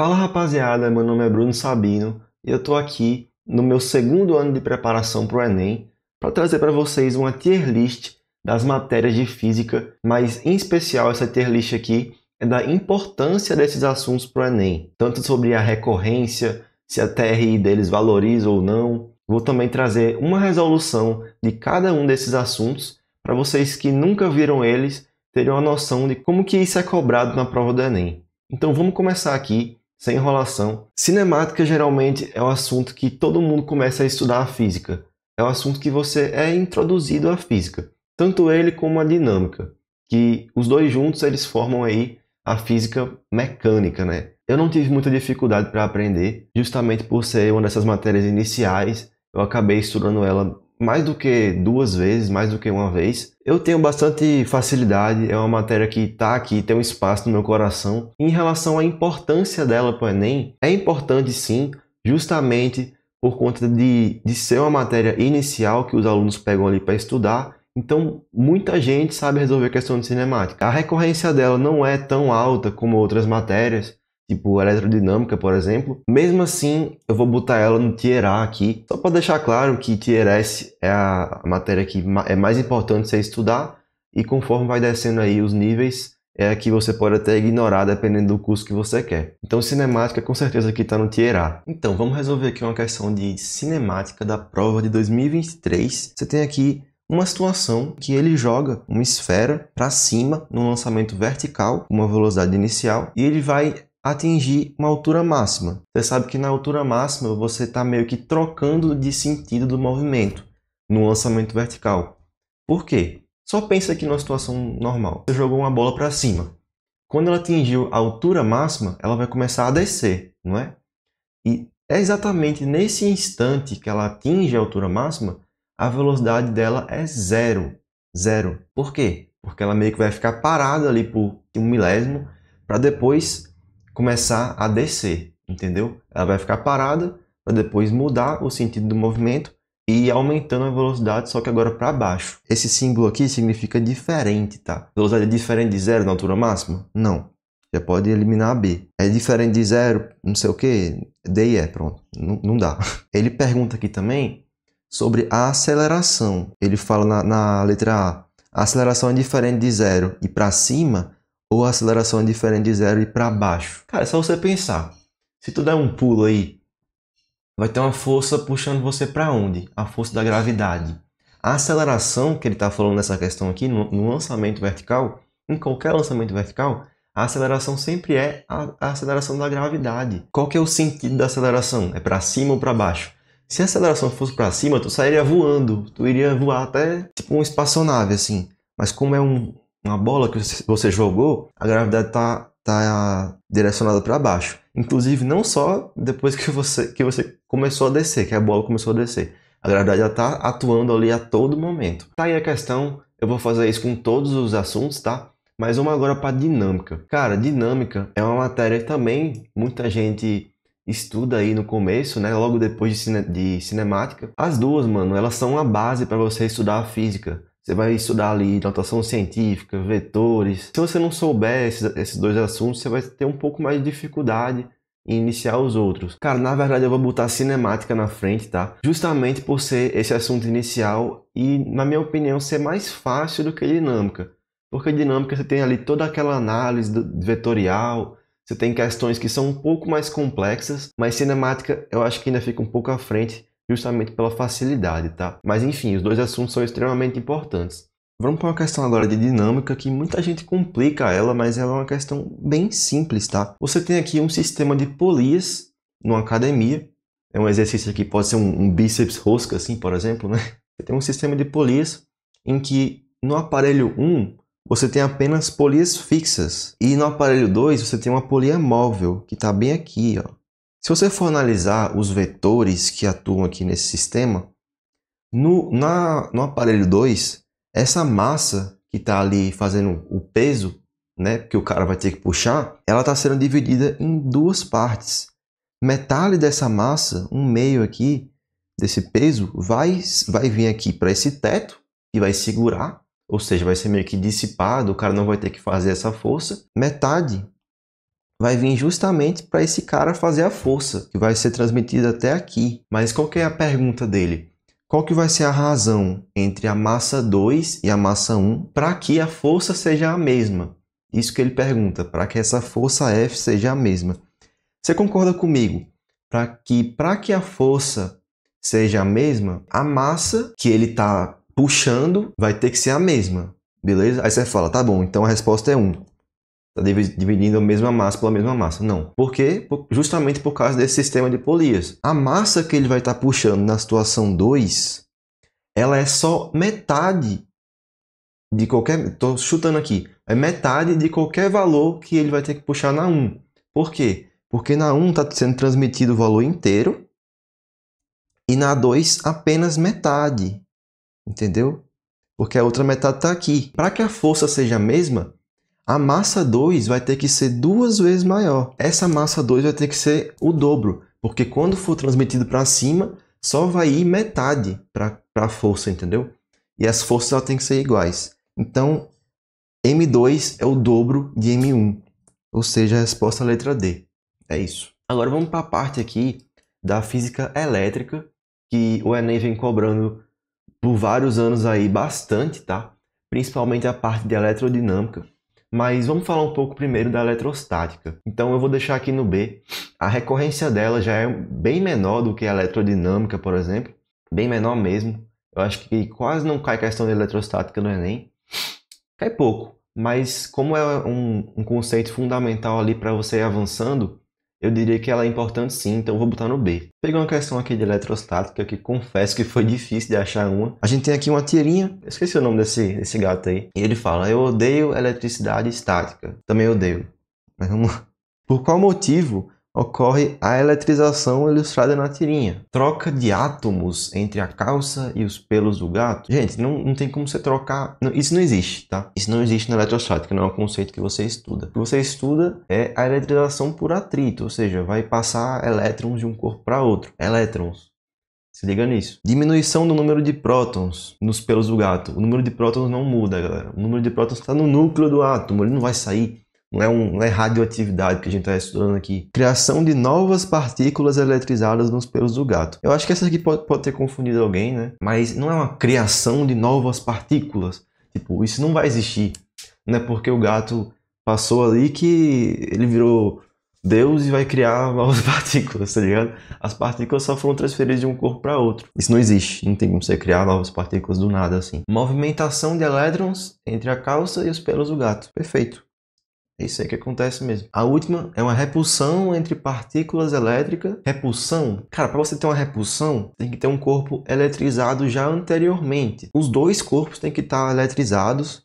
Fala rapaziada, meu nome é Bruno Sabino e eu tô aqui no meu segundo ano de preparação para o Enem para trazer para vocês uma tier list das matérias de física, mas em especial essa tier list aqui é da importância desses assuntos para o Enem, tanto sobre a recorrência, se a TRI deles valoriza ou não. Vou também trazer uma resolução de cada um desses assuntos para vocês que nunca viram eles terem uma noção de como que isso é cobrado na prova do Enem. Então vamos começar aqui, sem enrolação. Cinemática geralmente é o assunto que todo mundo começa a estudar a física. É o assunto que você é introduzido à física. Tanto ele como a dinâmica. Que os dois juntos eles formam aí a física mecânica, né? Eu não tive muita dificuldade para aprender, justamente por ser uma dessas matérias iniciais. Eu acabei estudando ela mais do que duas vezes, mais do que uma vez. Eu tenho bastante facilidade, é uma matéria que está aqui, tem um espaço no meu coração. Em relação à importância dela para o Enem, é importante sim, justamente por conta de ser uma matéria inicial que os alunos pegam ali para estudar. Então, muita gente sabe resolver questão de cinemática. A recorrência dela não é tão alta como outras matérias, tipo eletrodinâmica, por exemplo. Mesmo assim, eu vou botar ela no Tier A aqui, só para deixar claro que Tier S é a matéria que é mais importante você estudar, e conforme vai descendo aí os níveis, é a que você pode até ignorar dependendo do curso que você quer. Então, cinemática com certeza aqui está no Tier A. Então, vamos resolver aqui uma questão de cinemática da prova de 2023. Você tem aqui uma situação que ele joga uma esfera para cima no lançamento vertical, uma velocidade inicial, e ele vai atingir uma altura máxima. Você sabe que na altura máxima você está meio que trocando de sentido do movimento no lançamento vertical. Por quê? Só pensa aqui numa situação normal. Você jogou uma bola para cima. Quando ela atingiu a altura máxima, ela vai começar a descer, não é? E é exatamente nesse instante que ela atinge a altura máxima, a velocidade dela é zero. Zero. Por quê? Porque ela meio que vai ficar parada ali por um milésimo para depois começar a descer, entendeu? Ela vai ficar parada para depois mudar o sentido do movimento e ir aumentando a velocidade, só que agora para baixo. Esse símbolo aqui significa diferente, tá? Velocidade é diferente de zero na altura máxima? Não. Já pode eliminar a B. É diferente de zero, não sei o que, D e E, pronto. Não dá. Ele pergunta aqui também sobre a aceleração. Ele fala na letra A. A aceleração é diferente de zero e para cima, ou a aceleração é diferente de zero e para baixo? Cara, é só você pensar. Se tu der um pulo aí, vai ter uma força puxando você para onde? A força da gravidade. A aceleração que ele está falando nessa questão aqui, no lançamento vertical, em qualquer lançamento vertical, a aceleração sempre é a aceleração da gravidade. Qual que é o sentido da aceleração? É para cima ou para baixo? Se a aceleração fosse para cima, tu sairia voando. Tu iria voar até tipo uma espaçonave, assim. Mas como é uma bola que você jogou, a gravidade tá direcionada para baixo. Inclusive, não só depois que você começou a descer, que a bola começou a descer. A gravidade já está atuando ali a todo momento. Tá aí a questão, eu vou fazer isso com todos os assuntos, tá? Mas vamos agora para dinâmica. Cara, dinâmica é uma matéria que também muita gente estuda aí no começo, né? Logo depois de cinemática. As duas, mano, elas são a base para você estudar a física. Você vai estudar ali notação científica, vetores. Se você não souber esses dois assuntos, você vai ter um pouco mais de dificuldade em iniciar os outros. Cara, na verdade eu vou botar cinemática na frente, tá? Justamente por ser esse assunto inicial e, na minha opinião, ser mais fácil do que dinâmica. Porque dinâmica você tem ali toda aquela análise vetorial, você tem questões que são um pouco mais complexas, mas cinemática eu acho que ainda fica um pouco à frente, justamente pela facilidade, tá? Mas enfim, os dois assuntos são extremamente importantes. Vamos para uma questão agora de dinâmica, que muita gente complica ela, mas ela é uma questão bem simples, tá? Você tem aqui um sistema de polias numa academia, é um exercício aqui, pode ser um bíceps rosca, assim, por exemplo, né? Você tem um sistema de polias em que no aparelho 1 você tem apenas polias fixas e no aparelho 2 você tem uma polia móvel, que está bem aqui, ó. Se você for analisar os vetores que atuam aqui nesse sistema, no aparelho 2, essa massa que está ali fazendo o peso, né, que o cara vai ter que puxar, ela está sendo dividida em duas partes. Metade dessa massa, um meio aqui, desse peso, vai vir aqui para esse teto, que vai segurar, ou seja, vai ser meio que dissipado, o cara não vai ter que fazer essa força. Metade vai vir justamente para esse cara fazer a força, que vai ser transmitida até aqui. Mas qual que é a pergunta dele? Qual que vai ser a razão entre a massa 2 e a massa 1 para que a força seja a mesma? Isso que ele pergunta, para que essa força F seja a mesma. Você concorda comigo? Para que a força seja a mesma, a massa que ele está puxando vai ter que ser a mesma, beleza? Aí você fala, tá bom, então a resposta é 1. Está dividindo a mesma massa pela mesma massa. Não. Por quê? Justamente por causa desse sistema de Polias. A massa que ele vai estar puxando na situação 2, ela é só metade de qualquer... Estou chutando aqui. É metade de qualquer valor que ele vai ter que puxar na 1. Por quê? Porque na 1 está sendo transmitido o valor inteiro e na 2 apenas metade. Entendeu? Porque a outra metade está aqui. Para que a força seja a mesma, a massa 2 vai ter que ser 2 vezes maior. Essa massa 2 vai ter que ser o dobro, porque quando for transmitido para cima, só vai ir metade para a força, entendeu? E as forças elas têm que ser iguais. Então, M2 é o dobro de M1, ou seja, a resposta é a letra D. É isso. Agora vamos para a parte aqui da física elétrica, que o Enem vem cobrando por vários anos aí bastante, tá? Principalmente a parte de eletrodinâmica. Mas vamos falar um pouco primeiro da eletrostática. Então eu vou deixar aqui no B. A recorrência dela já é bem menor do que a eletrodinâmica, por exemplo. Bem menor mesmo. Eu acho que quase não cai questão de eletrostática no Enem. Cai pouco. Mas como é um conceito fundamental ali para você ir avançando, eu diria que ela é importante sim, então eu vou botar no B. Peguei uma questão aqui de eletrostática que confesso que foi difícil de achar uma. A gente tem aqui uma tirinha, eu esqueci o nome desse gato aí. E ele fala, eu odeio eletricidade estática. Também odeio. Mas vamos lá. Por qual motivo ocorre a eletrização ilustrada na tirinha? Troca de átomos entre a calça e os pelos do gato? Gente, não tem como você trocar... Não, isso não existe, tá? Isso não existe na eletrostática, não é um conceito que você estuda. O que você estuda é a eletrização por atrito, ou seja, vai passar elétrons de um corpo para outro. Elétrons. Se liga nisso. Diminuição do número de prótons nos pelos do gato. O número de prótons não muda, galera. O número de prótons está no núcleo do átomo, ele não vai sair. Não é radioatividade que a gente está estudando aqui. Criação de novas partículas eletrizadas nos pelos do gato. Eu acho que essa aqui pode ter confundido alguém, né? Mas não é uma criação de novas partículas. Tipo, isso não vai existir. Não é porque o gato passou ali que ele virou Deus e vai criar novas partículas, tá ligado? As partículas só foram transferidas de um corpo para outro. Isso não existe. Não tem como você criar novas partículas do nada assim. Movimentação de elétrons entre a calça e os pelos do gato. Perfeito. É isso aí que acontece mesmo. A última é uma repulsão entre partículas elétricas. Repulsão? Cara, para você ter uma repulsão, tem que ter um corpo eletrizado já anteriormente. Os dois corpos têm que estar eletrizados.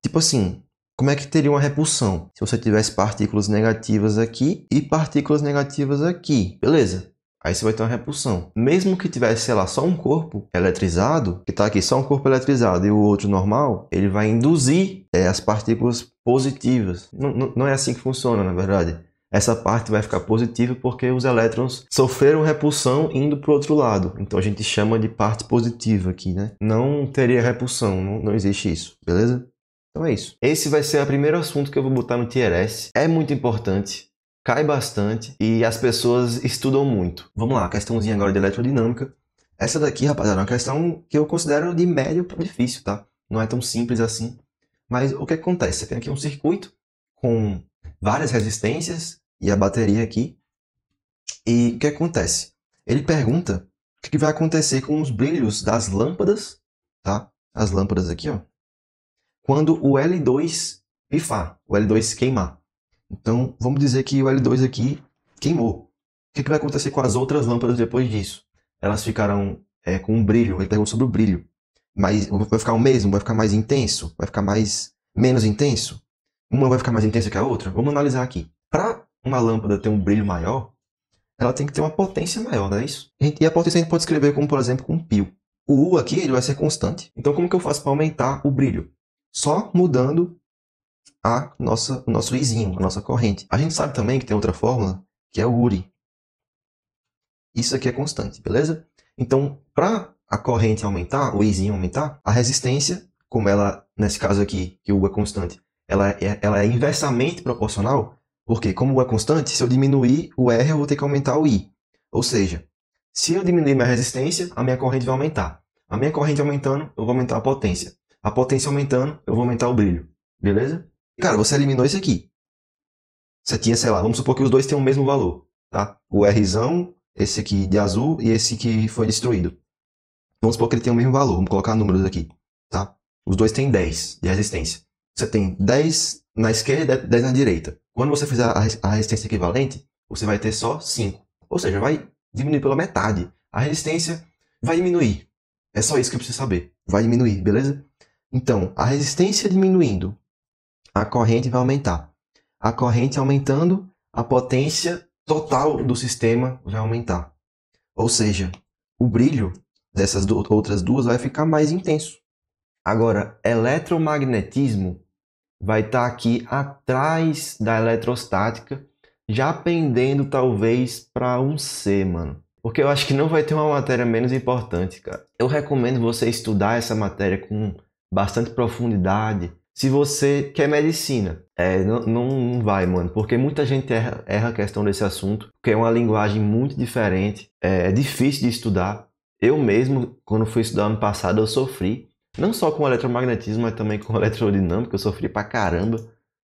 Tipo assim, como é que teria uma repulsão? Se você tivesse partículas negativas aqui e partículas negativas aqui. Beleza. Aí você vai ter uma repulsão. Mesmo que tivesse, sei lá, só um corpo eletrizado, que está aqui só um corpo eletrizado e o outro normal, ele vai induzir as partículas positivas. Não é assim que funciona, na verdade. Essa parte vai ficar positiva porque os elétrons sofreram repulsão indo para o outro lado. Então a gente chama de parte positiva aqui, né? Não teria repulsão, não existe isso, beleza? Então é isso. Esse vai ser o primeiro assunto que eu vou botar no Tier S. É muito importante. Cai bastante e as pessoas estudam muito. Vamos lá, questãozinha agora de eletrodinâmica. Essa daqui, rapaziada, é uma questão que eu considero de médio para difícil, tá? Não é tão simples assim. Mas o que acontece? Você tem aqui um circuito com várias resistências e a bateria aqui. E o que acontece? Ele pergunta o que vai acontecer com os brilhos das lâmpadas, tá? As lâmpadas aqui, ó. Quando o L2 pifar, o L2 queimar. Então, vamos dizer que o L2 aqui queimou. O que vai acontecer com as outras lâmpadas depois disso? Elas ficarão com um brilho. Ele pergunta sobre o brilho. Mas vai ficar o mesmo? Vai ficar mais intenso? Vai ficar menos intenso? Uma vai ficar mais intensa que a outra? Vamos analisar aqui. Para uma lâmpada ter um brilho maior, ela tem que ter uma potência maior, não é isso? E a potência a gente pode escrever como, por exemplo, com π. O U aqui ele vai ser constante. Então, como que eu faço para aumentar o brilho? Só mudando o nosso Izinho, a nossa corrente. A gente sabe também que tem outra fórmula, que é o URI. Isso aqui é constante, beleza? Então, para a corrente aumentar, o Izinho aumentar, a resistência, como ela, nesse caso aqui, que o U é constante, ela é inversamente proporcional Porque como é constante, se eu diminuir o R, eu vou ter que aumentar o I. Ou seja, se eu diminuir minha resistência, a minha corrente vai aumentar. A minha corrente aumentando, eu vou aumentar a potência. A potência aumentando, eu vou aumentar o brilho. Beleza? Cara, você eliminou esse aqui. Você tinha, sei lá, vamos supor que os dois têm o mesmo valor, tá? O Rzão, esse aqui de azul e esse que foi destruído. Vamos supor que ele tem o mesmo valor, vamos colocar números aqui, tá? Os dois têm 10 de resistência. Você tem 10 na esquerda e 10 na direita. Quando você fizer a resistência equivalente, você vai ter só 5. Ou seja, vai diminuir pela metade. A resistência vai diminuir. É só isso que eu preciso saber. Vai diminuir, beleza? Então, a resistência diminuindo, a corrente vai aumentar. A corrente aumentando, a potência total do sistema vai aumentar. Ou seja, o brilho dessas outras duas vai ficar mais intenso. Agora, eletromagnetismo vai estar aqui atrás da eletrostática, já pendendo talvez para um C, mano. Porque eu acho que não vai ter uma matéria menos importante, cara. Eu recomendo você estudar essa matéria com bastante profundidade. Se você quer medicina, não vai, mano. Porque muita gente erra a questão desse assunto, porque é uma linguagem muito diferente, é difícil de estudar. Eu mesmo, quando fui estudar ano passado, eu sofri. Não só com eletromagnetismo, mas também com eletrodinâmica. Eu sofri pra caramba.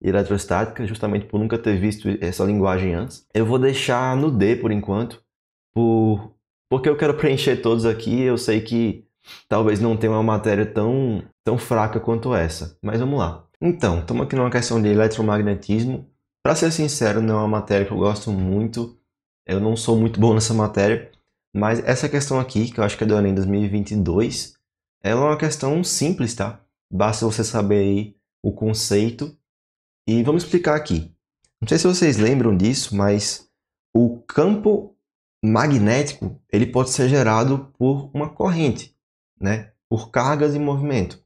E eletrostática, justamente por nunca ter visto essa linguagem antes. Eu vou deixar no D por enquanto, porque eu quero preencher todos aqui. Eu sei que talvez não tenha uma matéria tão fraca quanto essa. Mas vamos lá. Então, estamos aqui numa questão de eletromagnetismo. Para ser sincero, não é uma matéria que eu gosto muito. Eu não sou muito bom nessa matéria. Mas essa questão aqui, que eu acho que é do Enem 2022, ela é uma questão simples, tá? Basta você saber aí o conceito. E vamos explicar aqui. Não sei se vocês lembram disso, mas o campo magnético ele pode ser gerado por uma corrente, né? Por cargas em movimento.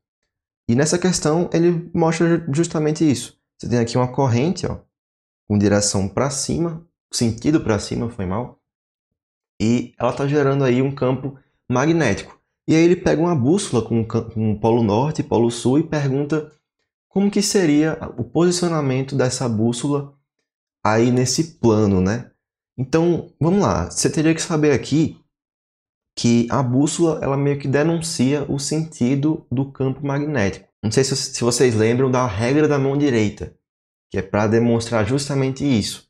E nessa questão ele mostra justamente isso. Você tem aqui uma corrente, ó, com direção para cima, sentido para cima, foi mal. E ela está gerando aí um campo magnético. E aí ele pega uma bússola com polo norte e polo sul e pergunta como que seria o posicionamento dessa bússola aí nesse plano, né? Então, vamos lá. Você teria que saber aqui que a bússola ela meio que denuncia o sentido do campo magnético. Não sei se vocês lembram da regra da mão direita, que é para demonstrar justamente isso.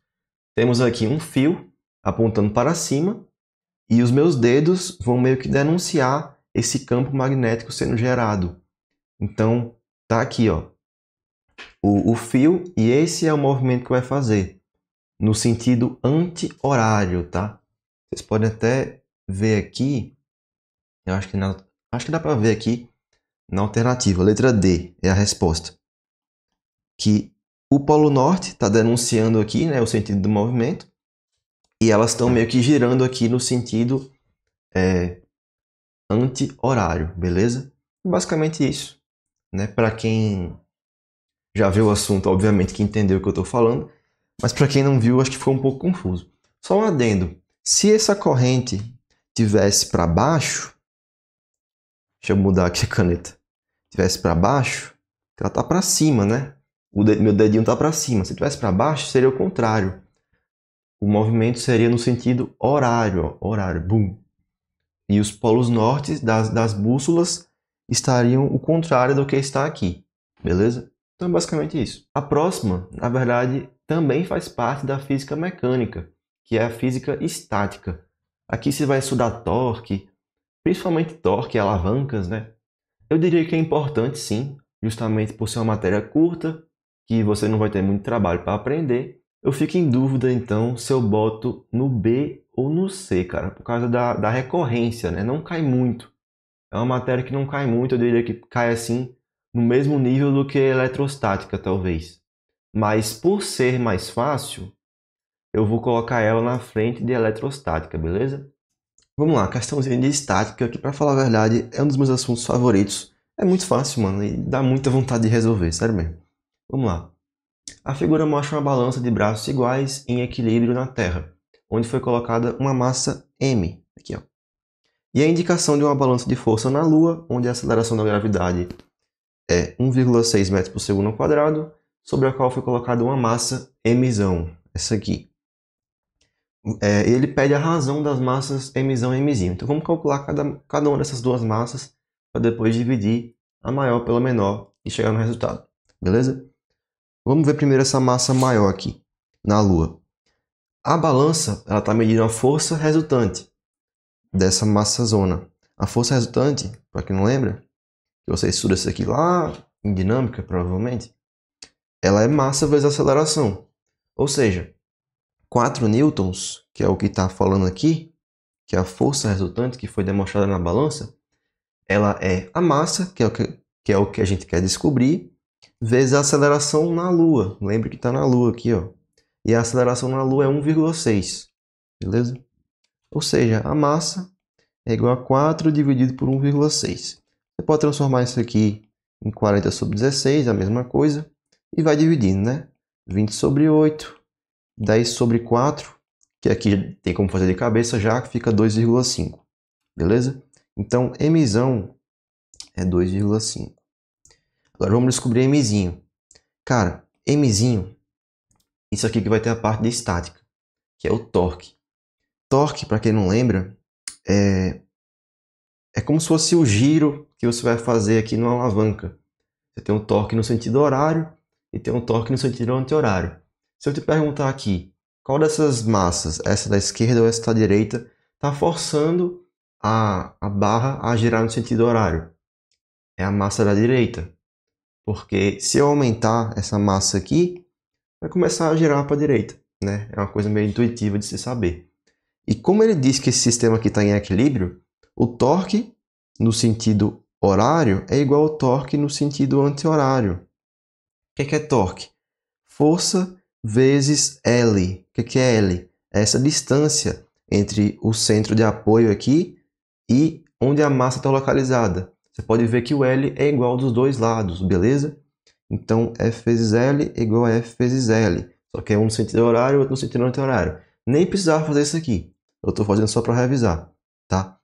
Temos aqui um fio apontando para cima e os meus dedos vão meio que denunciar esse campo magnético sendo gerado. Então, tá aqui, ó, o fio, e esse é o movimento que vai fazer no sentido anti-horário, tá? Vocês podem até ver aqui, eu acho que dá para ver aqui na alternativa, letra D é a resposta. Que o polo norte está denunciando aqui, né, o sentido do movimento, e elas estão meio que girando aqui no sentido anti-horário, beleza? Basicamente isso, né? Para quem já viu o assunto, obviamente que entendeu o que eu estou falando, mas para quem não viu, acho que ficou um pouco confuso. Só um adendo, se essa corrente tivesse para baixo, deixa eu mudar aqui a caneta, tivesse para baixo, ela está para cima, né? Meu dedinho está para cima. Se tivesse para baixo, seria o contrário. O movimento seria no sentido horário, ó, horário, bum. E os polos norte das bússolas estariam o contrário do que está aqui, beleza? Então é basicamente isso. A próxima, na verdade, também faz parte da física mecânica, que é a física estática. Aqui você vai estudar torque, principalmente torque e alavancas, né? Eu diria que é importante sim, justamente por ser uma matéria curta, que você não vai ter muito trabalho para aprender. Eu fico em dúvida, então, se eu boto no B ou no C, cara, por causa da recorrência, né? Não cai muito. É uma matéria que não cai muito, eu diria que cai assim no mesmo nível do que eletrostática, talvez. Mas por ser mais fácil, eu vou colocar ela na frente de eletrostática, beleza? Vamos lá, questãozinha de estática, que para falar a verdade é um dos meus assuntos favoritos. É muito fácil, mano, e dá muita vontade de resolver, sério mesmo. Vamos lá. A figura mostra uma balança de braços iguais em equilíbrio na Terra, onde foi colocada uma massa M. Aqui, ó. E a indicação de uma balança de força na Lua, onde a aceleração da gravidade é 1,6 metros por segundo ao quadrado, sobre a qual foi colocada uma massa mzão, essa aqui. Ele pede a razão das massas mzão e mzinho. Então vamos calcular cada uma dessas duas massas para depois dividir a maior pela menor e chegar no resultado. Beleza? Vamos ver primeiro essa massa maior aqui, na Lua. A balança está medindo a força resultante dessa massa zona. A força resultante, para quem não lembra, que você estuda isso aqui lá em dinâmica, provavelmente, ela é massa vezes aceleração. Ou seja, 4 newtons, que é o que está falando aqui, que é a força resultante que foi demonstrada na balança, ela é a massa, que é o que a gente quer descobrir, vezes a aceleração na Lua. Lembre que está na Lua aqui, ó. E a aceleração na Lua é 1,6. Beleza? Ou seja, a massa é igual a 4 dividido por 1,6. Você pode transformar isso aqui em 40 sobre 16, a mesma coisa, e vai dividindo, né? 20 sobre 8, 10 sobre 4, que aqui tem como fazer de cabeça já, que fica 2,5. Beleza? Então, mzão é 2,5. Agora vamos descobrir mzinho. Cara, mzinho, isso aqui que vai ter a parte de estática, que é o torque. Torque, para quem não lembra, é como se fosse o giro que você vai fazer aqui numa alavanca. Você tem um torque no sentido horário e tem um torque no sentido anti-horário. Se eu te perguntar aqui, qual dessas massas, essa da esquerda ou essa da direita, está forçando a barra a girar no sentido horário? É a massa da direita. Porque se eu aumentar essa massa aqui, vai começar a girar para a direita, né? É uma coisa meio intuitiva de se saber. E como ele diz que esse sistema aqui está em equilíbrio, o torque no sentido horário é igual ao torque no sentido anti-horário. O que é torque? Força vezes L. O que é L? É essa distância entre o centro de apoio aqui e onde a massa está localizada. Você pode ver que o L é igual dos dois lados, beleza? Então, F vezes L é igual a F vezes L. Só que é um no sentido horário e outro no sentido anti-horário. Nem precisava fazer isso aqui. Eu estou fazendo só para revisar, tá?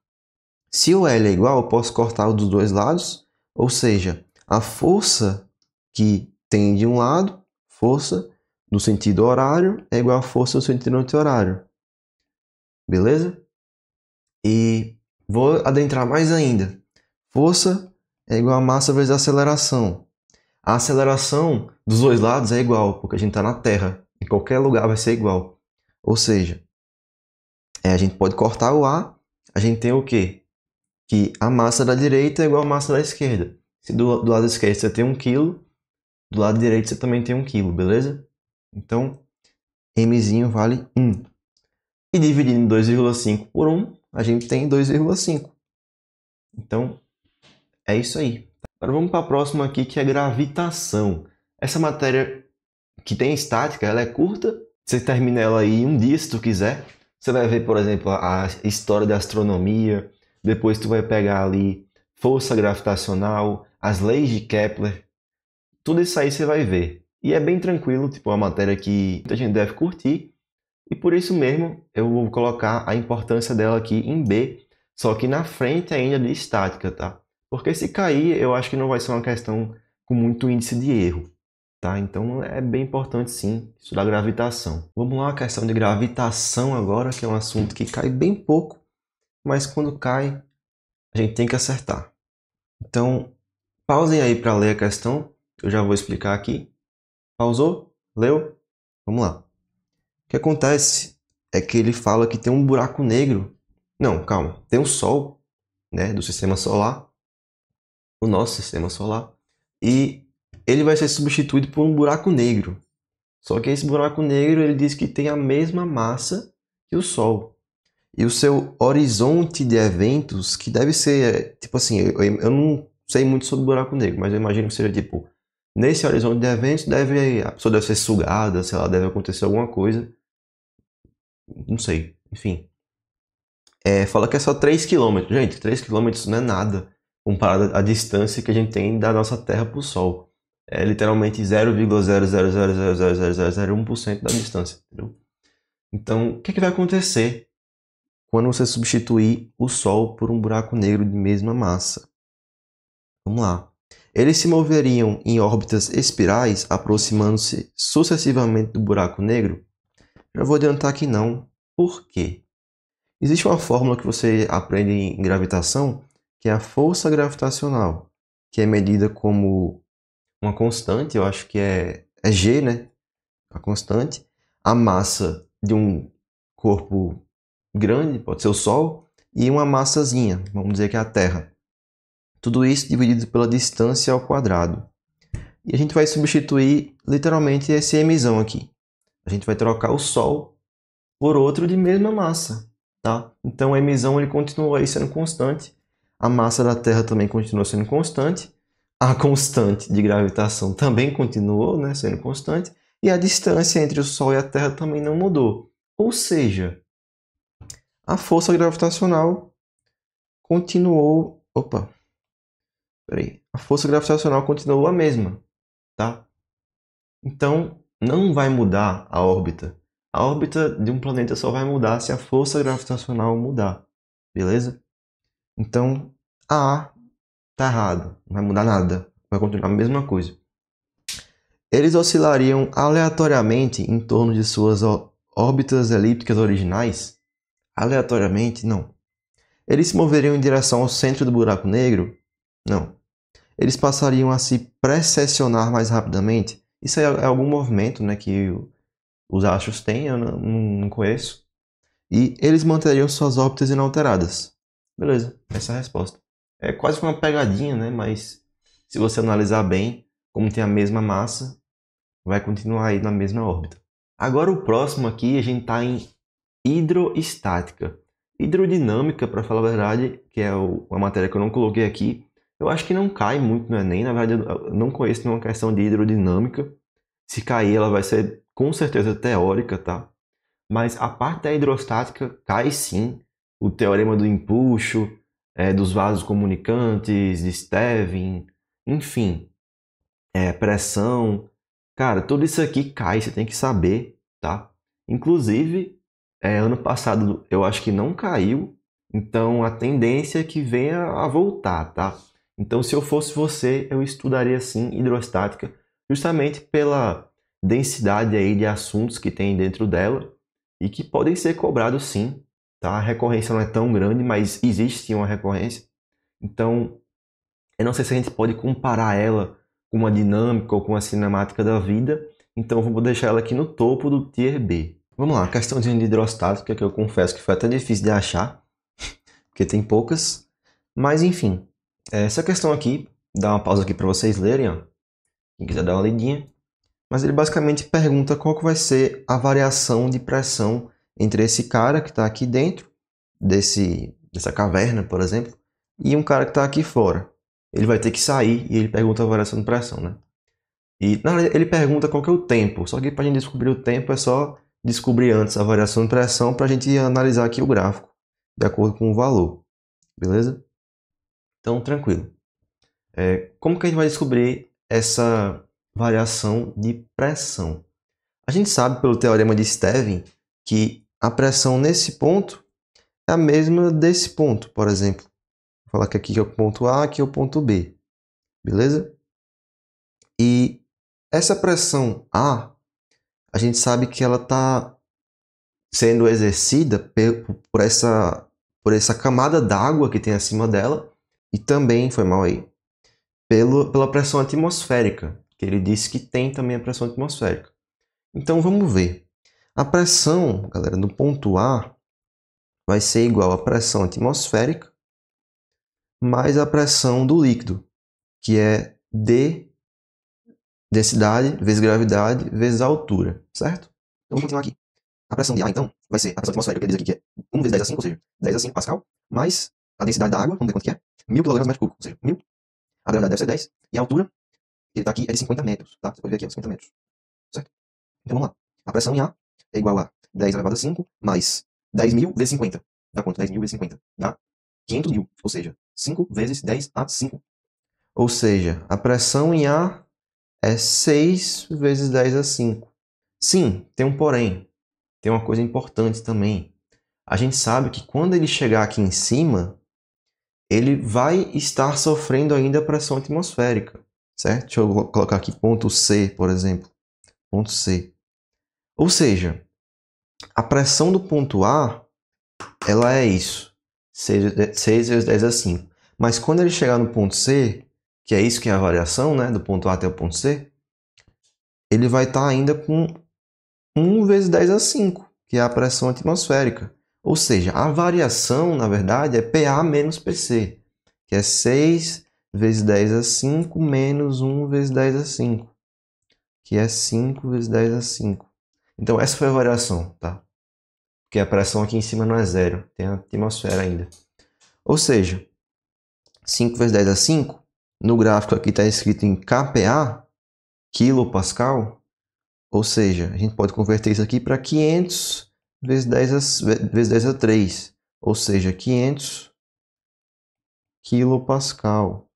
Se o L é igual, eu posso cortar o dos dois lados. Ou seja, a força que tem de um lado, força no sentido horário, é igual a força no sentido anti-horário. Beleza? E vou adentrar mais ainda. Força é igual a massa vezes a aceleração. A aceleração dos dois lados é igual, porque a gente está na Terra. Em qualquer lugar vai ser igual. Ou seja, a gente pode cortar o A, a gente tem o quê? Que a massa da direita é igual à massa da esquerda. Se do lado esquerdo você tem 1 kg, do lado direito você também tem 1 kg, beleza? Então, mzinho vale 1. E dividindo 2,5 por 1, a gente tem 2,5. Então, é isso aí. Agora vamos para a próxima aqui, que é gravitação. Essa matéria que tem estática, ela é curta. Você termina ela aí em um dia, se tu quiser. Você vai ver, por exemplo, a história da astronomia. Depois tu vai pegar ali força gravitacional, as leis de Kepler. Tudo isso aí você vai ver. E é bem tranquilo, tipo, uma matéria que muita gente deve curtir. E por isso mesmo eu vou colocar a importância dela aqui em B, só que na frente ainda de estática, tá? Porque se cair, eu acho que não vai ser uma questão com muito índice de erro, tá? Então é bem importante sim estudar gravitação. Vamos lá, a questão de gravitação agora, que é um assunto que cai bem pouco, mas quando cai, a gente tem que acertar. Então, pausem aí para ler a questão, eu já vou explicar aqui. Pausou? Leu? Vamos lá. O que acontece é que ele fala que tem um buraco negro. Não, calma. Tem um Sol, né, do sistema solar, o nosso sistema solar, e ele vai ser substituído por um buraco negro. Só que esse buraco negro, ele diz que tem a mesma massa que o Sol. E o seu horizonte de eventos, que deve ser, tipo assim, eu não sei muito sobre buraco negro, mas eu imagino que seja tipo, nesse horizonte de eventos, a pessoa deve ser sugada, sei lá, deve acontecer alguma coisa. Não sei, enfim. Fala que é só 3 km. Gente, 3 km não é nada comparado à distância que a gente tem da nossa Terra para o Sol. É literalmente 0,0000001% da distância. Entendeu? Então, o que é que vai acontecer quando você substituir o Sol por um buraco negro de mesma massa? Vamos lá. Eles se moveriam em órbitas espirais, aproximando-se sucessivamente do buraco negro? Já vou adiantar que não. Por quê? Existe uma fórmula que você aprende em gravitação, que é a força gravitacional, que é medida como uma constante, eu acho que é G, né? A constante. A massa de um corpo grande, pode ser o Sol, e uma massazinha, vamos dizer que é a Terra. Tudo isso dividido pela distância ao quadrado. E a gente vai substituir literalmente esse emissão aqui. A gente vai trocar o Sol por outro de mesma massa, tá? Então a emissão ele continua aí sendo constante. A massa da Terra também continua sendo constante. A constante de gravitação também continuou, né, sendo constante. E a distância entre o Sol e a Terra também não mudou. Ou seja, a força gravitacional continuou... Opa! Peraí. A força gravitacional continuou a mesma, tá? Então, não vai mudar a órbita. A órbita de um planeta só vai mudar se a força gravitacional mudar, beleza? Então, A tá errado, não vai mudar nada, vai continuar a mesma coisa. Eles oscilariam aleatoriamente em torno de suas órbitas elípticas originais? Aleatoriamente, não. Eles se moveriam em direção ao centro do buraco negro? Não. Eles passariam a se precessionar mais rapidamente? Isso é algum movimento, né, que os astros têm, eu não conheço. E eles manteriam suas órbitas inalteradas. Beleza, essa é a resposta. É quase uma pegadinha, né, mas se você analisar bem, como tem a mesma massa, vai continuar aí na mesma órbita. Agora o próximo aqui, a gente está em hidroestática. Hidrodinâmica, para falar a verdade, que é uma matéria que eu não coloquei aqui, eu acho que não cai muito no Enem. Na verdade, eu não conheço nenhuma questão de hidrodinâmica. Se cair, ela vai ser com certeza teórica, tá? Mas a parte da hidrostática cai sim. O teorema do empuxo, dos vasos comunicantes, de Stevin, enfim, pressão. Cara, tudo isso aqui cai, você tem que saber, tá? Inclusive, ano passado eu acho que não caiu, então a tendência é que venha a voltar, tá? Então, se eu fosse você, eu estudaria sim hidrostática, justamente pela densidade aí de assuntos que tem dentro dela e que podem ser cobrados sim, tá? A recorrência não é tão grande, mas existe sim uma recorrência. Então, eu não sei se a gente pode comparar ela com uma dinâmica ou com uma cinemática da vida, então eu vou deixar ela aqui no topo do Tier B. Vamos lá, questãozinha de hidrostática que eu confesso que foi até difícil de achar, porque tem poucas, mas enfim. Essa questão aqui, dá uma pausa aqui para vocês lerem, ó. Quem quiser dar uma lidinha. Mas ele basicamente pergunta qual que vai ser a variação de pressão entre esse cara que está aqui dentro, dessa caverna, por exemplo, e um cara que está aqui fora. Ele vai ter que sair e ele pergunta a variação de pressão, né? E na verdade ele pergunta qual que é o tempo, só que para a gente descobrir o tempo é só descobrir antes a variação de pressão para a gente analisar aqui o gráfico, de acordo com o valor, beleza? Então, tranquilo. Como que a gente vai descobrir essa variação de pressão? A gente sabe pelo teorema de Stevin que a pressão nesse ponto é a mesma desse ponto, por exemplo. Vou falar que aqui é o ponto A, aqui é o ponto B, beleza? E essa pressão A, a gente sabe que ela está sendo exercida por essa camada d'água que tem acima dela e também, foi mal aí, pela pressão atmosférica, que ele disse que tem também a pressão atmosférica. Então vamos ver. A pressão, galera, no ponto A vai ser igual à pressão atmosférica mais a pressão do líquido, que é D, densidade, vezes gravidade, vezes a altura, certo? Então vamos continuar aqui. A pressão de A, então, vai ser a pressão atmosférica, que ele diz aqui que é 1 vezes 10 a 5, ou seja, 10 a 5 Pascal, mais a densidade da água, vamos ver quanto que é, 1000 kg metro cúbico, ou seja, 1000. A gravidade deve ser 10, e a altura, que ele está aqui, é de 50 metros, tá? Você pode ver aqui, 50 metros, certo? Então vamos lá. A pressão em A é igual a 10 elevado a 5 mais 10.000 vezes 50. Dá quanto? 10.000 vezes 50. Dá 500.000, ou seja, 5 vezes 10 a 5. Ou seja, a pressão em A é 6 vezes 10 a 5. Sim, tem um porém. Tem uma coisa importante também. A gente sabe que quando ele chegar aqui em cima, ele vai estar sofrendo ainda a pressão atmosférica. certo? Deixa eu colocar aqui ponto C, por exemplo. Ponto C. Ou seja, a pressão do ponto A, ela é isso. 6 vezes 10 a 5. Mas quando ele chegar no ponto C, que é isso que é a variação, né, do ponto A até o ponto C, ele vai estar ainda com 1 vezes 10 a 5, que é a pressão atmosférica. Ou seja, a variação, na verdade, é PA menos PC, que é 6 vezes 10 a 5 menos 1 vezes 10 a 5, que é 5 vezes 10 a 5. Então, essa foi a variação, tá? Porque a pressão aqui em cima não é zero, tem a atmosfera ainda. Ou seja, 5 vezes 10 a 5, no gráfico aqui está escrito em kPa, quilopascal, ou seja, a gente pode converter isso aqui para 500 vezes 10 a 3, ou seja, 500 quilopascal.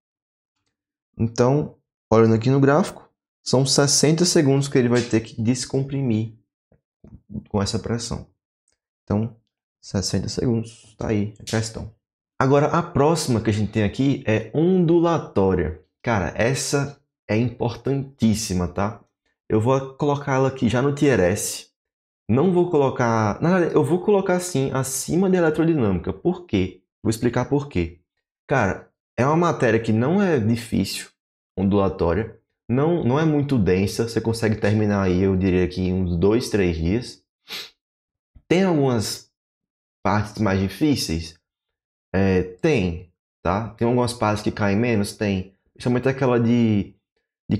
Então, olhando aqui no gráfico, são 60 segundos que ele vai ter que descomprimir com essa pressão. Então, 60 segundos, está aí a questão. Agora, a próxima que a gente tem aqui é ondulatória. Cara, essa é importantíssima, tá? Eu vou colocar ela aqui já no Tier S. Não vou colocar... Na verdade, eu vou colocar sim acima de eletrodinâmica. Por quê? Vou explicar por quê. Cara, é uma matéria que não é difícil, ondulatória. Não é muito densa. Você consegue terminar aí, eu diria que em uns 2, 3 dias. Tem algumas partes mais difíceis? Tem, tá? Tem algumas partes que caem menos? Tem. Principalmente aquela de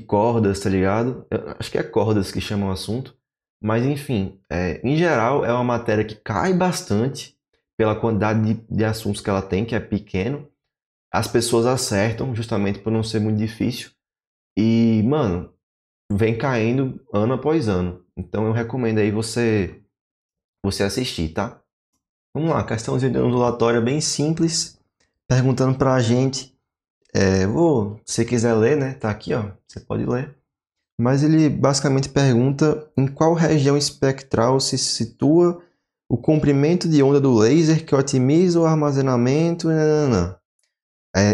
cordas, tá ligado? Eu acho que é cordas que chamam o assunto. Mas, enfim, em geral, é uma matéria que cai bastante pela quantidade de assuntos que ela tem, que é pequeno. As pessoas acertam justamente por não ser muito difícil. E, mano, vem caindo ano após ano. Então, eu recomendo aí você assistir, tá? Vamos lá, questãozinha de ondulatória bem simples, perguntando pra gente. Se você quiser ler, né? Tá aqui, ó. Você pode ler. Mas ele basicamente pergunta em qual região espectral se situa o comprimento de onda do laser que otimiza o armazenamento. E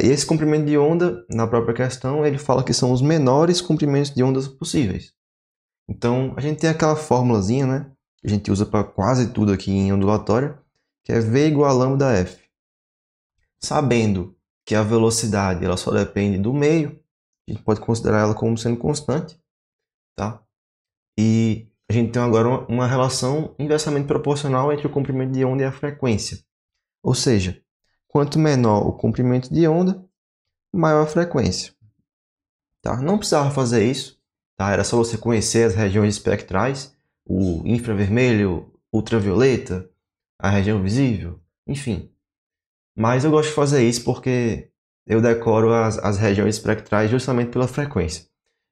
esse comprimento de onda, na própria questão, ele fala que são os menores comprimentos de ondas possíveis. Então, a gente tem aquela formulazinha, né? Que a gente usa para quase tudo aqui em ondulatória, que é V igual a lambda F. Sabendo que a velocidade ela só depende do meio, a gente pode considerar ela como sendo constante, tá? E a gente tem agora uma relação inversamente proporcional entre o comprimento de onda e a frequência. Ou seja, quanto menor o comprimento de onda, maior a frequência. Tá? Não precisava fazer isso, tá? Era só você conhecer as regiões espectrais, o infravermelho, ultravioleta, a região visível, enfim. Mas eu gosto de fazer isso porque eu decoro as regiões espectrais justamente pela frequência.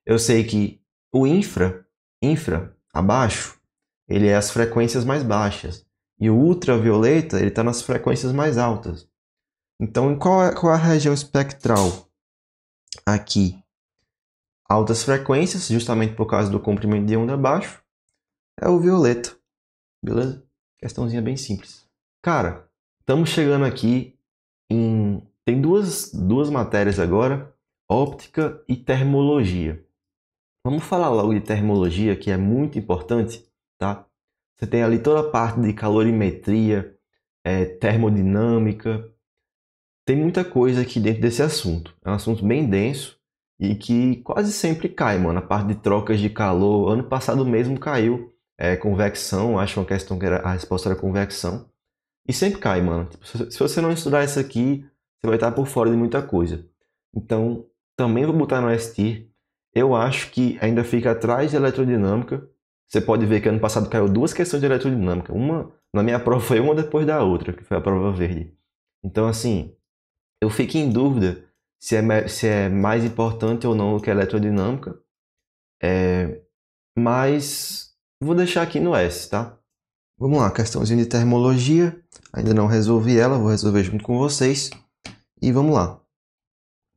Eu sei que o infra abaixo, ele é as frequências mais baixas. E o ultravioleta, ele está nas frequências mais altas. Então, qual é a região espectral aqui? Altas frequências, justamente por causa do comprimento de onda baixo, é o violeta. Beleza? Questãozinha bem simples. Cara, estamos chegando aqui em... Tem duas matérias agora, óptica e termologia. Vamos falar logo de termologia, que é muito importante, tá? Você tem ali toda a parte de calorimetria, termodinâmica. Tem muita coisa aqui dentro desse assunto. É um assunto bem denso e que quase sempre cai, mano. A parte de trocas de calor. Ano passado mesmo caiu convecção. Acho uma questão que a resposta era convecção. E sempre cai, mano. Tipo, se você não estudar isso aqui, você vai estar por fora de muita coisa. Então, também vou botar no S-Tier. Eu acho que ainda fica atrás de eletrodinâmica. Você pode ver que ano passado caiu 2 questões de eletrodinâmica. Uma, na minha prova, foi uma depois da outra, que foi a prova verde. Então, assim, eu fico em dúvida se é mais importante ou não do que a eletrodinâmica. Mas vou deixar aqui no S, tá? Vamos lá, questãozinha de termologia. Ainda não resolvi ela, vou resolver junto com vocês. E vamos lá. O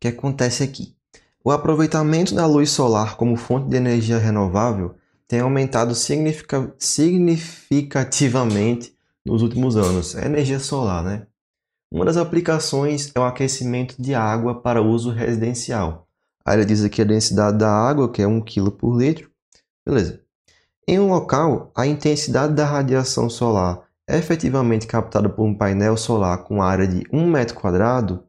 que acontece aqui? O aproveitamento da luz solar como fonte de energia renovável tem aumentado significativamente nos últimos anos. É energia solar, né? Uma das aplicações é o aquecimento de água para uso residencial. Aí ele diz aqui a densidade da água, que é 1 kg por litro. Beleza. Em um local, a intensidade da radiação solar é efetivamente captada por um painel solar com área de 1 metro quadrado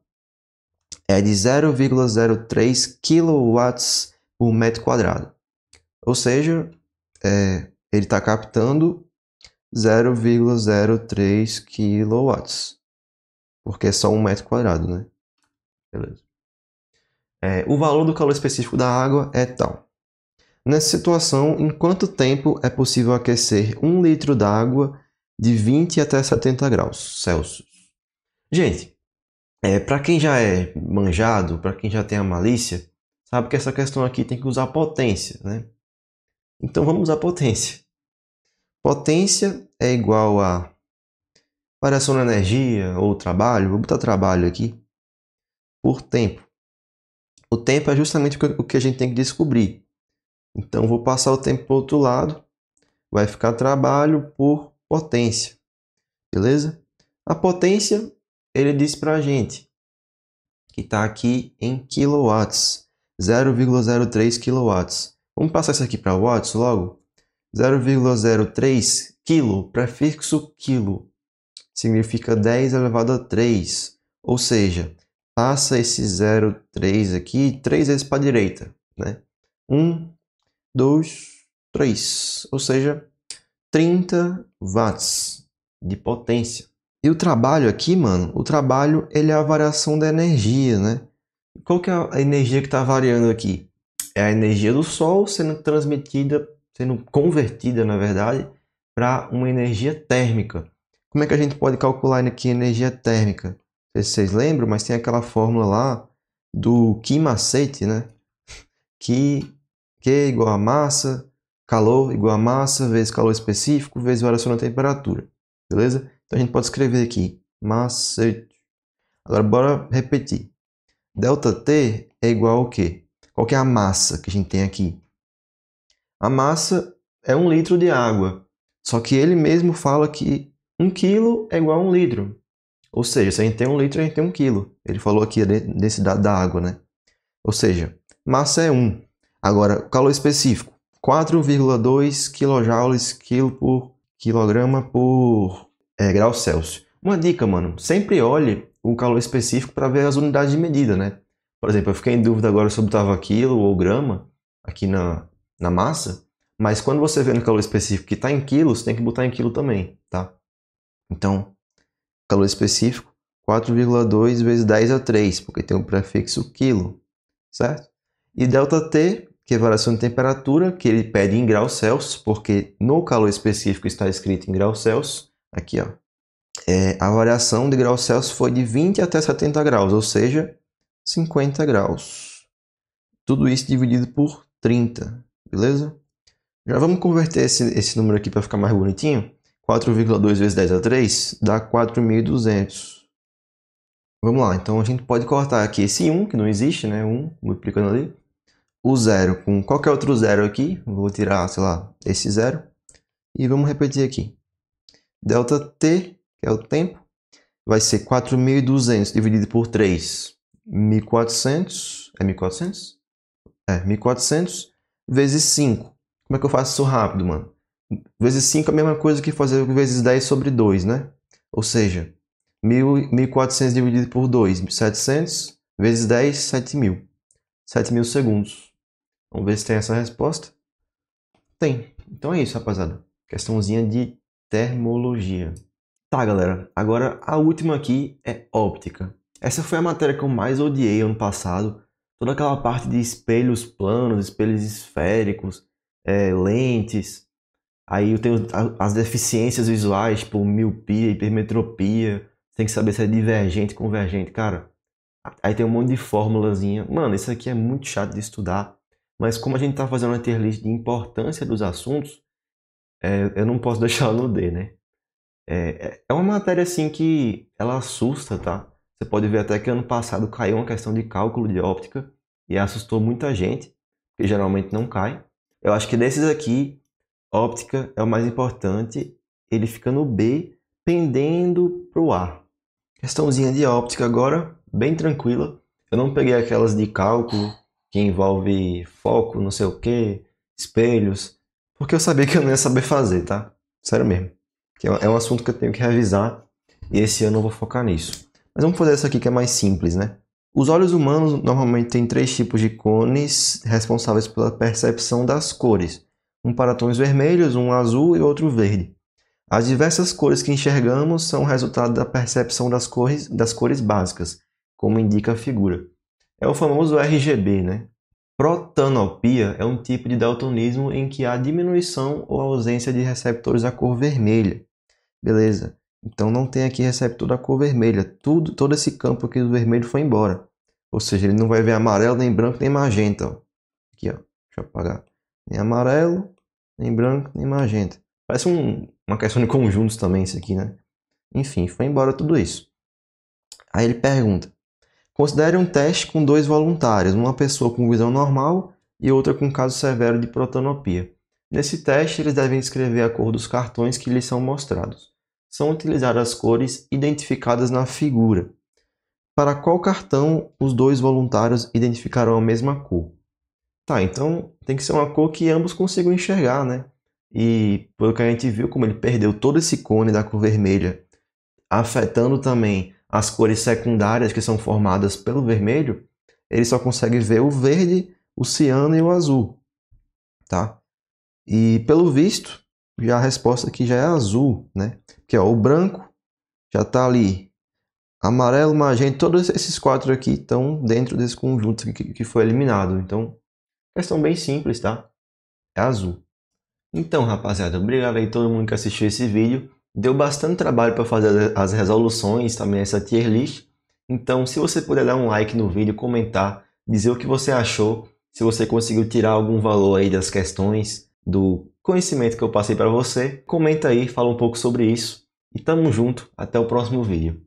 é de 0,03 kW por metro quadrado. Ou seja, ele está captando 0,03 kW, porque é só 1 metro quadrado, né? Beleza. O valor do calor específico da água é tal. Nessa situação, em quanto tempo é possível aquecer 1 litro d'água de 20 até 70 graus Celsius? Gente, para quem já é manjado, para quem já tem a malícia, sabe que essa questão aqui tem que usar potência, né? Então vamos usar potência. Potência é igual a variação da energia ou trabalho, vou botar trabalho aqui, por tempo. O tempo é justamente o que a gente tem que descobrir. Então vou passar o tempo para o outro lado, vai ficar trabalho por potência, beleza? A potência, ele diz para a gente que está aqui em quilowatts, 0,03 quilowatts. Vamos passar isso aqui para watts logo? 0,03 quilo, prefixo quilo, significa 10 elevado a 3. Ou seja, passa esse 0,3 aqui 3 vezes para a direita, né? 1, 2, 3. Ou seja, 30 watts de potência. E o trabalho aqui, mano, o trabalho ele é a variação da energia, né? Qual que é a energia que está variando aqui? É a energia do Sol sendo transmitida, sendo convertida, na verdade, para uma energia térmica. Como é que a gente pode calcular aqui energia térmica? Não sei se vocês lembram, mas tem aquela fórmula lá do Ki-macete, né? Que é igual a massa, calor igual a massa, vezes calor específico, vezes variação da temperatura. Beleza? Então a gente pode escrever aqui, macete. Agora bora repetir. ΔT é igual ao quê? Qual que é a massa que a gente tem aqui? A massa é 1 litro de água. Só que ele mesmo fala que 1 quilo é igual a 1 litro. Ou seja, se a gente tem 1 litro, a gente tem 1 quilo. Ele falou aqui a densidade da água, né? Ou seja, massa é 1. Agora, calor específico, 4,2 kJ quilo por quilograma por grau Celsius. Uma dica, mano, sempre olhe o calor específico para ver as unidades de medida, né? Por exemplo, eu fiquei em dúvida agora sobre estava quilo ou grama aqui na massa, mas quando você vê no calor específico que está em quilos, tem que botar em quilo também, tá? Então, calor específico, 4,2 vezes 10 a 3, porque tem o prefixo quilo, certo? E ΔT, que é variação de temperatura, que ele pede em graus Celsius, porque no calor específico está escrito em graus Celsius, aqui ó, a variação de graus Celsius foi de 20 até 70 graus, ou seja, 50 graus. Tudo isso dividido por 30, beleza? Já vamos converter esse número aqui para ficar mais bonitinho. 4,2 vezes 10 a 3 dá 4.200. Vamos lá, então a gente pode cortar aqui esse 1, que não existe, né? 1, multiplicando ali. O 0 com qualquer outro 0 aqui. Vou tirar, sei lá, esse 0. E vamos repetir aqui. ΔT, que é o tempo, vai ser 4.200 dividido por 3. 1.400. É 1.400? É, 1.400 vezes 5. Como é que eu faço isso rápido, mano? Vezes 5 é a mesma coisa que fazer vezes 10 sobre 2, né? Ou seja, 1.400 dividido por 2, 700 vezes 10, 7.000. 7.000 segundos. Vamos ver se tem essa resposta. Tem. Então é isso, rapaziada. Questãozinha de termologia. Tá, galera. Agora a última aqui é óptica. Essa foi a matéria que eu mais odiei ano passado. Toda aquela parte de espelhos planos, espelhos esféricos, lentes. Aí eu tenho as deficiências visuais, tipo miopia, hipermetropia. Tem que saber se é divergente, convergente. Cara, aí tem um monte de formulazinha. Mano, isso aqui é muito chato de estudar. Mas como a gente tá fazendo uma tier list de importância dos assuntos, eu não posso deixar no D, né? É uma matéria assim que ela assusta, tá? Você pode ver até que ano passado caiu uma questão de cálculo de óptica e assustou muita gente, que geralmente não cai. Eu acho que desses aqui, óptica é o mais importante. Ele fica no B, pendendo pro A. Questãozinha de óptica agora, bem tranquila. Eu não peguei aquelas de cálculo que envolve foco, não sei o que, espelhos, porque eu sabia que eu não ia saber fazer, tá? Sério mesmo. Que é um assunto que eu tenho que revisar e esse ano eu vou focar nisso. Mas vamos fazer essa aqui que é mais simples, né? Os olhos humanos normalmente têm 3 tipos de cones responsáveis pela percepção das cores. Um para tons vermelhos, um azul e outro verde. As diversas cores que enxergamos são resultado da percepção das cores básicas, como indica a figura. É o famoso RGB, né? Protanopia é um tipo de daltonismo em que há diminuição ou ausência de receptores da cor vermelha. Beleza? Então não tem aqui receptor da cor vermelha. Todo esse campo aqui do vermelho foi embora. Ou seja, ele não vai ver amarelo, nem branco, nem magenta. Ó. Aqui, ó. Deixa eu apagar. Nem amarelo, nem branco, nem magenta. Parece uma questão de conjuntos também isso aqui, né? Enfim, foi embora tudo isso. Aí ele pergunta: considere um teste com 2 voluntários, uma pessoa com visão normal e outra com caso severo de protanopia. Nesse teste, eles devem escrever a cor dos cartões que lhes são mostrados. São utilizadas as cores identificadas na figura. Para qual cartão os 2 voluntários identificarão a mesma cor? Tá, então tem que ser uma cor que ambos consigam enxergar, né? E pelo que a gente viu, como ele perdeu todo esse cone da cor vermelha, afetando também as cores secundárias que são formadas pelo vermelho, ele só consegue ver o verde, o ciano e o azul, tá? E pelo visto, já a resposta aqui já é azul, né? Que ó, o branco já está ali, amarelo, magenta, todos esses 4 aqui estão dentro desse conjunto que foi eliminado. Então, questão bem simples, tá? É azul. Então, rapaziada, obrigado aí a todo mundo que assistiu esse vídeo. Deu bastante trabalho para fazer as resoluções, também essa tier list. Então, se você puder dar um like no vídeo, comentar, dizer o que você achou, se você conseguiu tirar algum valor aí das questões, do conhecimento que eu passei para você, comenta aí, fala um pouco sobre isso. E tamo junto, até o próximo vídeo.